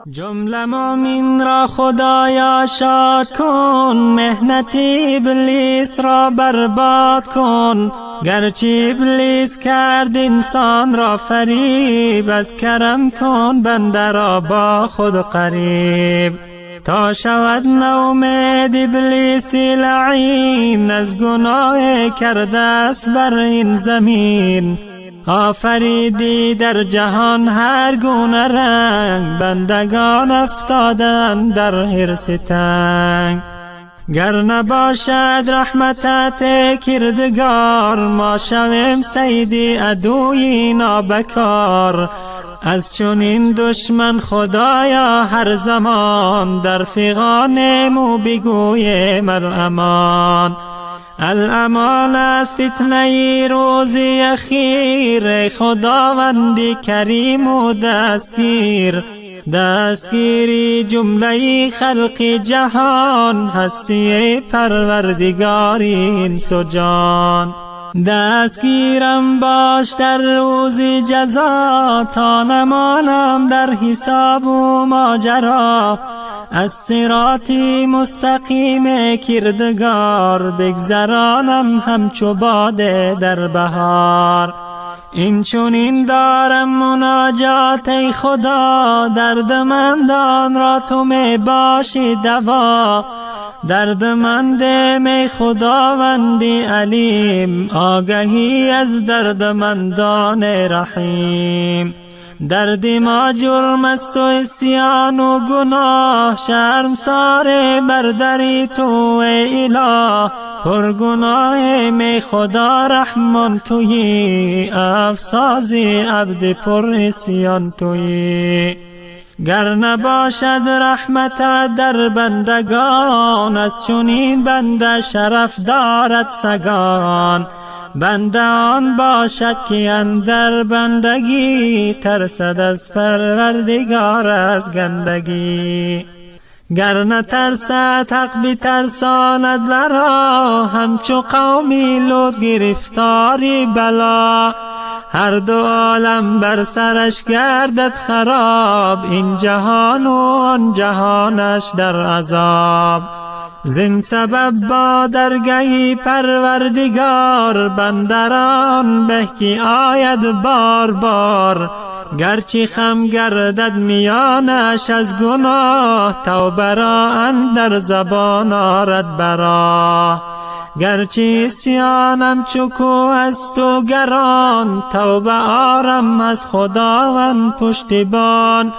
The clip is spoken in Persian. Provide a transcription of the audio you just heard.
جمله مومن را خدایا شاد کن، محنت ابلیس را برباد کن. گرچه ابلیس کرد انسان را فریب، از کرم کن بنده را با خود قریب. تا شود نومید ابلیس لعین، از گناه کرده است بر این زمین. آفریدی در جهان هر گونه رنگ، بندگان افتادند در حرص تنگ. گر نباشد رحمتت کردگار، ما شویم صید عدوی نابکار. از چنین دشمن خدایا هر زمان، در فغان مو بگویم الامان. الامان از فتنه روزی اخیر، خداوندی کریم و دستگیر. دستگیری جمله خلق جهان، هستی پروردگار انس و جان. دستگیرم باش در روز جزا، تا نمانم در حساب و ماجرا. از صراطی مستقیم کردگار، بگذرانم همچو باد در بهار. این چنین دارم مناجات ای خدا، دردمندان را تو می باشی دوا. دردمند می خداوندی علیم، آگهی از دردمندان رحیم. درد ما جرم است و عصیان و گناه، شرمسار بر دری تو ای اله. پر گناه می خدا رحمان تویی، افسازی عبد پر عصیان تویی. گر نباشد رحمت در بندگان، از چنین بنده شرف دارد سگان. بنده آن باشد که اندر بندگی، ترسد از پروردگار از گندگی. گر نترسد حق بترساند ورا، همچو قومی لوط گرفتاری بلا. هر دو عالم بر سرش گردد خراب، این جهان و آن جهانش در عذاب. زین سبب با درگه پروردگار، بندران به که آید بار بار. گرچه خم گردد میانش از گناه، توبه را اندر زبان آرد برا. گرچه عصیانم چو است و گران، توبه آرم از خداوند پشتیبان.